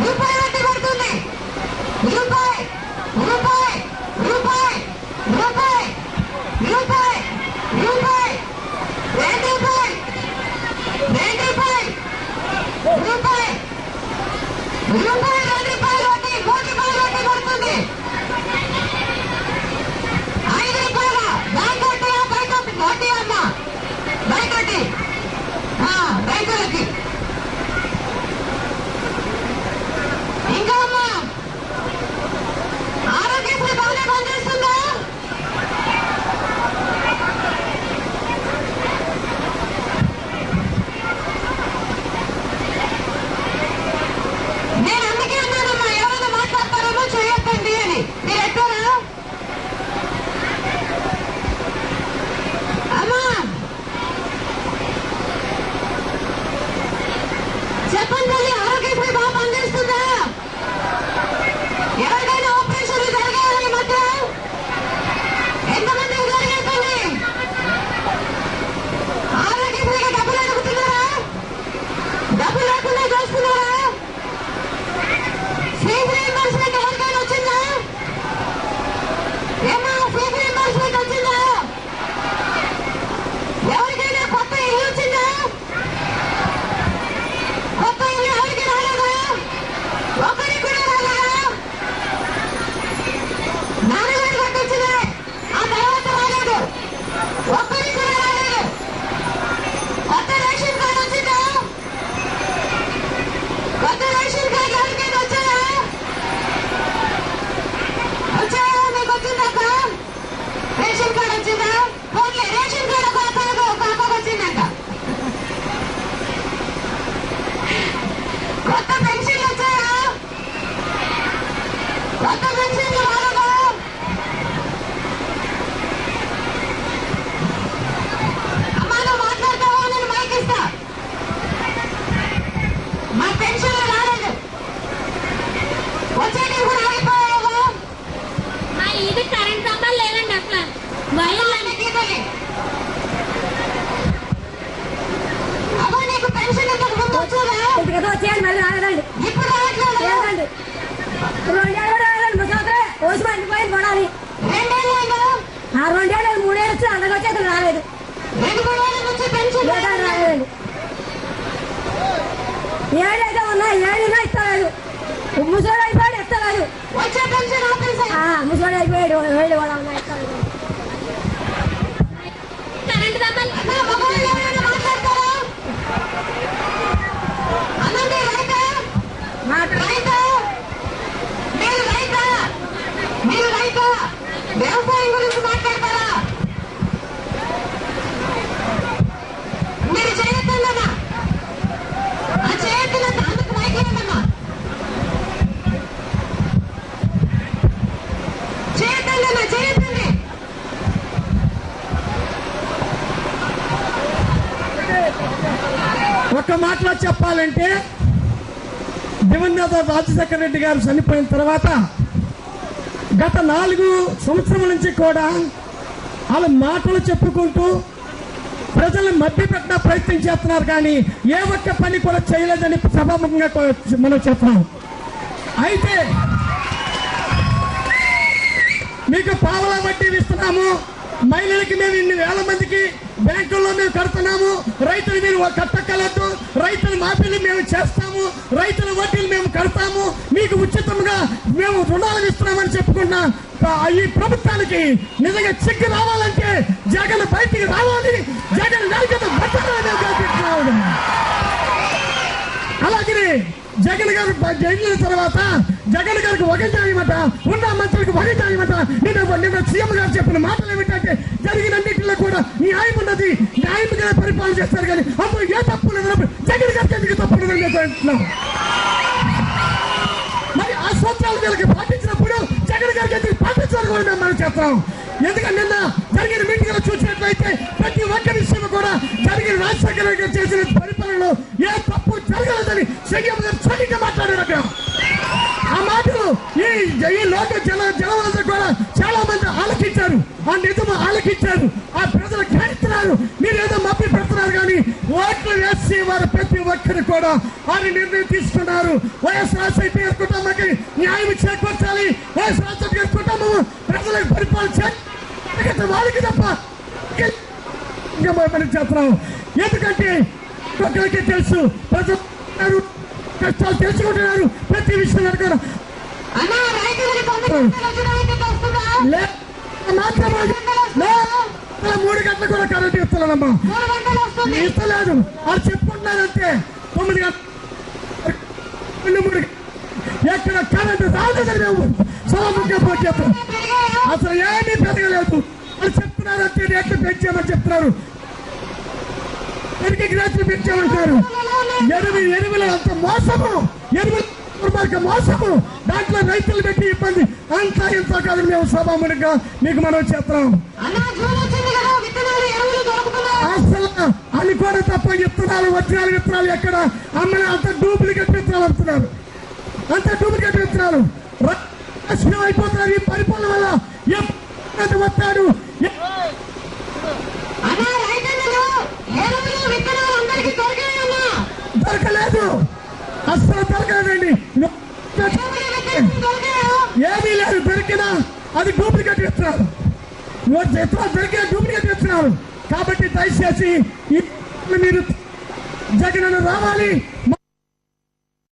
రూపాయి వడ్డీ పడుతుంది. రూపాయి రూపాయి రూపాయి రూపాయి రూపాయి రూపాయి 2 రూపాయి 2 రూపాయి రూపాయి రూపాయి 2 రూపాయలు వడ్డీ 3 రూపాయలు వడ్డీ పడుతుంది. 5 రూపాయల బ్యాంక్ వడ్డీ బయట వడ్డీ అమ్మ బయట వడ్డీ రైతులకి. ఇంకా అమ్మా ఆరోగ్యశ్రీ బాగానే పనిచేస్తుందా? నేను అందుకే అన్నానమ్మా ఎవరైనా మాట్లాడతారేమో చేయొద్దండి అని. మీరు ఎట్టారా అమ్మా? చెప్పండి తల్లి, ఆరోగ్యశ్రీ బాగా పనిచేస్తుందా? ఎవరికైనా ఆపరేషన్లు జరిగాయా ఈ మధ్య? ఎంతమందికి జరిగాయి తల్లి? ఆరోగ్యశ్రీకి డబ్బులు అడుగుతున్నారా? డబ్బులు లేకుండా చేస్తున్నారా? ఫీజు రీయింబర్స్మెంట్ ఎవరికైనా వచ్చిందా? ఏమో ఫీజు రీయింబర్స్మెంట్ వచ్చిందా? ఎవరికైనా కొత్త ఇల్లు వచ్చిందా? కొత్త ఇల్లు ఎవరికి రాలేదా? ఒకరికి కూడా రాలేదా? నాన్నగారు కట్టించింది, ఆ తర్వాత రాలేదు. ఒక్కరికి కూడా రాలేదు. కొత్త రేషన్ కార్డు వచ్చిందా? కొత్త రేషన్ కార్డు ఎవరికైనా వచ్చాయా? వచ్చాయా? మీకు వచ్చిందక్క రేషన్ కార్డు వచ్చిందా? ఓకే, రేషన్ కార్డు ఒక అక్కకు వచ్చిందంట. కొత్త పెన్షన్లు వచ్చాయా? కొత్త పెన్షన్లు రాలేదా? అమ్మా నువ్వు మాట్లాడతావా? నేను మైక్ ఇస్తా. మా పెన్షన్లు రాలేదు, వచ్చేటివి కూడా ఆగిపోయావా? ఇది కరెంట్ స్తంభాలు లేదండి అసలు వైర్లన్నీ గీతలే. అవ్వ నీకు పెన్షన్ ఇంతకు ముందు వచ్చేదా? వచ్చేయండి, మళ్ళీ రాలేదండి. ఇప్పుడు రావట్లేదు. లేదండి, 2 ఏళ్ళు కూడా రాలేదండి. ముసలి ఓసి పండిపోయింది పడాలి. 2 ఏళ్ళైందా? 2 ఏళ్ళు 3 ఏళ్ళు వచ్చి అందరికి వచ్చి అసలు రాలేదు. 2 ఏళ్ళ నుంచి పెన్షన్ లేదండి, రాలేదండి. 7 అయితే ఉన్నాయి, 7 ఇస్తలేదు. ముసలి అయిపోయాడు, ఇస్తలేదు. వచ్చే పెన్షన్ ఆపేసాయి. ముసలి అయిపోయాడు, 7 కూడా ఉన్నాయి, ఇస్తలేదు. కరెంట్ స్తంభాలు అన్నా మగవాళ్ళు ఎవరైనా మాట్లాడతారా? అన్నా మీరు రైతా? రైతా? మీరు రైతా? మీరు రైతా? వ్యవసాయం గురించి మాట్లాడతారా? మీరు చేయొద్దన్నా, చేయొద్దన్నా, అందుకు మైకేనమ్మా. చేయొద్దన్నా, చేయొద్దండి. ఒక్క మాటలో చెప్పాలంటే దివంగత రాజశేఖర రెడ్డి గారు చనిపోయిన తర్వాత గత 4 సంవత్సరాల నుంచి కూడా వాళ్ళ మాటలు చెప్పుకుంటూ ప్రజల్ని మభ్యపెట్టిన ప్రయత్నం చేస్తున్నారు, కానీ ఏ ఒక్క పని కూడా చేయలేదని సభాముఖంగా మనం చెప్తున్నాం. అయితే మీకు పావలా వడ్డీ ఇస్తున్నాము, మహిళలకి మేము ఇన్ని వేల మందికి బ్యాంకుల్లో మేము కడుతున్నాము, రైతులు మీరు కట్టగలదు, రైతుల మాఫీలు మేము చేస్తాము, రైతుల వడ్డీలు మేము కడతాము, మీకు ఉచితంగా మేము రుణాలు ఇస్తున్నామని చెప్పుకున్నా ఈ ప్రభుత్వానికి నిజంగా చిక్కు రావాలంటే జగన్ బయటికి రావాలి, జగన్ కల్పించాలి. అలాగే జగన్ గారు జైలు తర్వాత జగన్ గారికి ఒక చేయమట, ఉన్న మంత్రులకు ఒక చేయమట. నిన్న సీఎం గారు చెప్పిన మాటలు ఏమిటంటే జరిగినన్నింటిలో కూడా న్యాయం ఉన్నది, న్యాయంగా పరిపాలన చేస్తారు, కానీ అప్పుడు ఏ తప్పు లేదు, జగన్ గారికి ఎందుకు తప్పు లేదంటున్నాం. మరి ఆ సూత్రాలు వీళ్ళకి పాటించినప్పుడు జగన్ గారికి ఎందుకు పాటించాలని కూడా మేము మనం చెప్తాం. ఎందుకంటే నిన్న జరిగిన మీటింగ్ లో చూసినట్లయితే ప్రతి ఒక్క విషయం కూడా జరిగిన రాజశేఖర రెడ్డి గారు చేసిన పరిపాలనలో ఏ తప్పు జరగలేదని సీఎం గారు స్వయంగా మాట్లాడారు. ఆ మాటలు ఈ లోక జనమంతా కూడా చాలా మంది ఆలకించారు, ఆ నిజం ఆలకించారు, ఆ ప్రజలు ఖండిస్తున్నారు. మీరు ఏదో మప్పి పెడుతున్నారు, కానీ ఓట్లు వేసి వారు ప్రతి ఒక్కరు చేయాలని కూడా వారి నిర్ణయం తీసుకున్నారు. వైఎస్ రాజశేఖర గారి కుటుంబానికి న్యాయం చేకూర్చాలి. వైఎస్ రాజశేఖర గారి కుటుంబం ప్రజలకు పరిపాలన చేయాలి, వాళ్ళకి తప్ప పని చేస్తున్నాం. ఎందుకంటే ఒక్కరికి తెలుసు, ప్రజలు కష్టాలు తెలుసుకుంటున్నారు. ప్రతి విషయంలో కూడా అన్న రైతులకి 9 గంటల వస్తుందా? మాత్రమే 3 గంటలు కూడా కరెంట్ ఇస్తున్నానమ్మా. 3 గంటలు వస్తుంది. ఇస్తలేదు అని చెప్పుకుంటున్నారంటే 9 గంటలు 3 ఎక్కడ కరెంట్ రాలేదని మేము సభముఖ్య చెప్తాం. అసలు ఏమీ పెరగలేదు అని చెప్తున్నారంటే రేట్లు పెంచామని చెప్తున్నారు. రేట్లు పెంచామంటారు. ఎరువులు అంత మోసము, ఎరువుల మోసము, దాంట్లో రైతులు పెట్టి ఇబ్బంది అంతా ఇంత కాదు. మేము సభాముఖంగా మీకు మనం చెప్తున్నాం. అసలు అని కూడా తప్ప విత్తనాలు, ఒరిజినల్ విత్తనాలు ఎక్కడ అమ్మని అంత డూప్లికేట్ విత్తనాలు అమ్ముతున్నారు. అంత డూప్లికేట్ విత్తనాలు అయిపోతున్నారు. ఈ పరిపాలన వల్ల వస్తాడు. దొరకలేదు, అస్సలు దొరకలేదండి. ఏమీ లేదు. దొరికినా అది డూప్లికేట్ ఇస్తున్నారు. దొరికిన డూప్లికేట్ ఇస్తున్నారు. కాబట్టి దయచేసి మీరు జగన్ రావాలి.